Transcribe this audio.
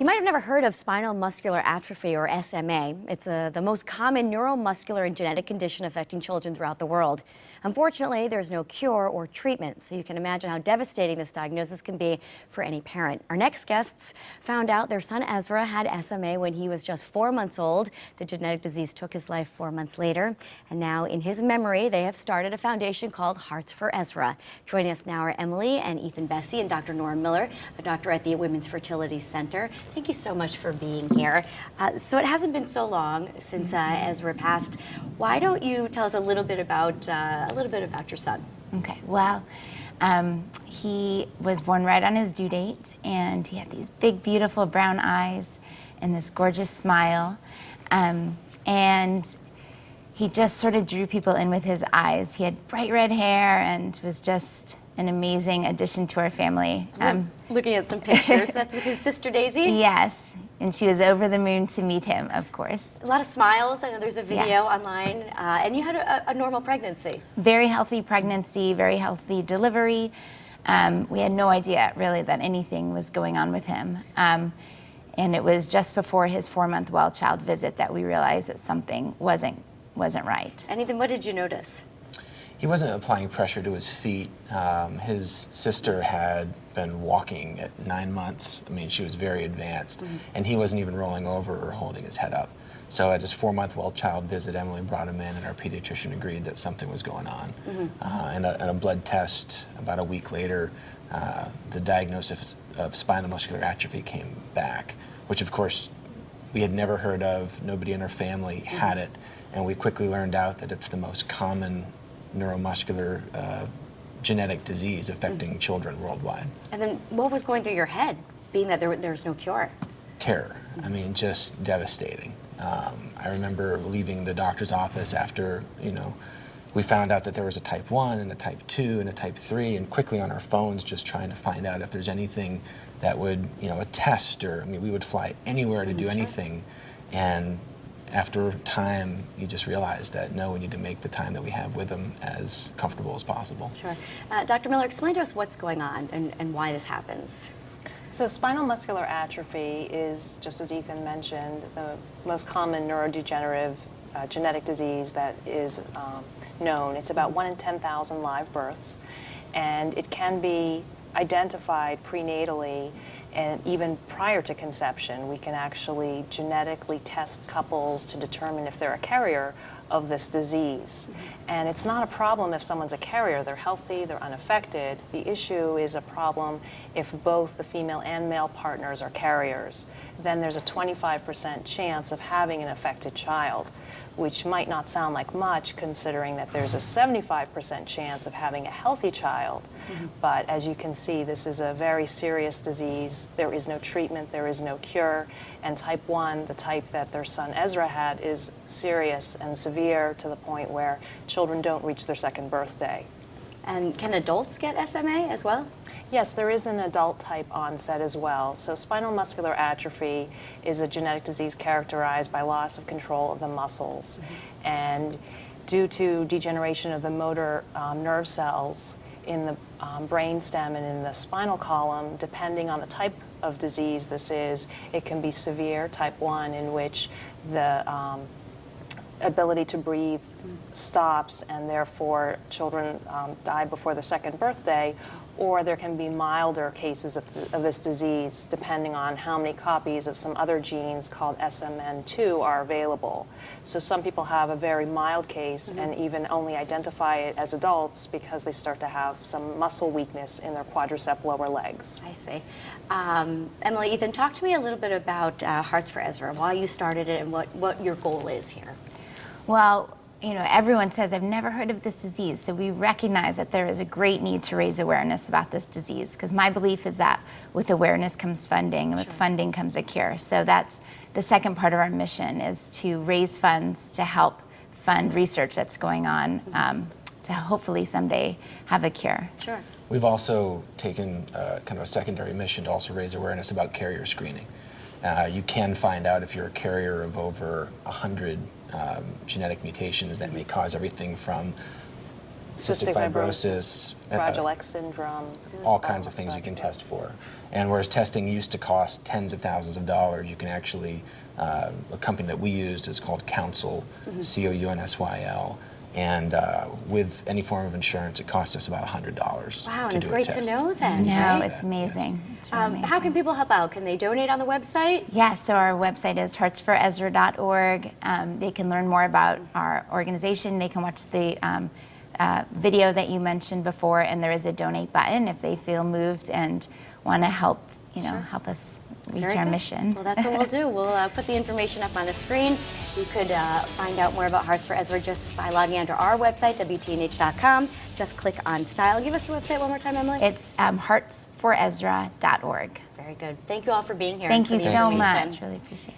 You might have never heard of spinal muscular atrophy, or SMA. It's the most common neuromuscular and genetic condition affecting children throughout the world. Unfortunately, there's no cure or treatment, so you can imagine how devastating this diagnosis can be for any parent. Our next guests found out their son Ezra had SMA when he was just 4 months old. The genetic disease took his life 4 months later, and now in his memory, they have started a foundation called Hearts for Ezra. Joining us now are Emily and Ethan Bassey and Dr. Nora Miller, a doctor at the Women's Fertility Center. Thank you so much for being here. So it hasn't been so long since Ezra passed. Why don't you tell us a little bit about your son? Okay, well, he was born right on his due date, and he had these big, beautiful brown eyes and this gorgeous smile. And he just sort of drew people in with his eyes. He had bright red hair and was just an amazing addition to our family. Looking at some pictures, that's with his sister Daisy? Yes, and she was over the moon to meet him, of course. A lot of smiles. I know there's a video Yes. online, and you had a normal pregnancy. Very healthy pregnancy, very healthy delivery. We had no idea really that anything was going on with him. And it was just before his 4-month well child visit that we realized that something wasn't right. And Ethan, what did you notice? He wasn't applying pressure to his feet. His sister had been walking at 9 months. I mean, she was very advanced, and he wasn't even rolling over or holding his head up. So at his 4-month well child visit, Emily brought him in, and our pediatrician agreed that something was going on. And a blood test about a week later, the diagnosis of spinal muscular atrophy came back, which of course we had never heard of. Nobody in our family had it, and we quickly learned out that it's the most common neuromuscular genetic disease affecting children worldwide. And then what was going through your head, being that there's no cure? Terror. I mean, just devastating. I remember leaving the doctor's office after, we found out that there was a type 1 and a type 2 and a type 3, and quickly on our phones just trying to find out if there's anything that would, a test, or, we would fly anywhere to do anything. And after time, you just realize that, no, we need to make the time that we have with them as comfortable as possible. Sure. Dr. Miller, explain to us what's going on and why this happens. So spinal muscular atrophy is, just as Ethan mentioned, the most common neurodegenerative genetic disease that is known. It's about 1 in 10,000 live births, and it can be identified prenatally, and even prior to conception. We can actually genetically test couples to determine if they're a carrier of this disease. And it's not a problem if someone's a carrier. They're healthy, they're unaffected. The issue is a problem if both the female and male partners are carriers. Then there's a 25% chance of having an affected child, which might not sound like much considering that there's a 75% chance of having a healthy child. But as you can see, this is a very serious disease. There is no treatment, there is no cure, and type 1, the type that their son Ezra had, is serious and severe to the point where children don't reach their 2nd birthday. And can adults get SMA as well? Yes, there is an adult type onset as well. So spinal muscular atrophy is a genetic disease characterized by loss of control of the muscles. And due to degeneration of the motor nerve cells in the brainstem and in the spinal column, depending on the type of disease this is, it can be severe, type 1, in which the ability to breathe stops and therefore children die before their 2nd birthday, or there can be milder cases of this disease depending on how many copies of some other genes called SMN2 are available. So some people have a very mild case and even only identify it as adults because they start to have some muscle weakness in their quadricep lower legs. I see. Emily, Ethan, talk to me a little bit about Hearts for Ezra, why you started it and what your goal is here. Well, everyone says, I've never heard of this disease, so we recognize that there is a great need to raise awareness about this disease, because my belief is that with awareness comes funding, and with funding comes a cure. So that's the second part of our mission, is to raise funds to help fund research that's going on to hopefully someday have a cure. Sure. We've also taken kind of a secondary mission to also raise awareness about carrier screening. You can find out if you're a carrier of over 100 genetic mutations that may cause everything from cystic fibrosis, Fragile X syndrome. all kinds of things you can test for. And whereas testing used to cost tens of thousands of dollars, you can actually, a company that we used is called Counsyl, Counsyl. And with any form of insurance, it cost us about $100 Wow, and to it's do great a test. to know then. No, right? it's amazing. It's really amazing. How can people help out? Can they donate on the website? Yeah, so our website is heartsforezra.org. They can learn more about our organization. They can watch the video that you mentioned before, and there is a donate button if they feel moved and want to help, help us reach Very our good. mission. Well, that's what we'll do. We'll put the information up on the screen. You could find out more about Hearts for Ezra just by logging onto our website, WTNH.com. Just click on Style. Give us the website one more time, Emily. It's heartsforezra.org. Very good. Thank you all for being here. Thank and you for the so information. much. Really appreciate it.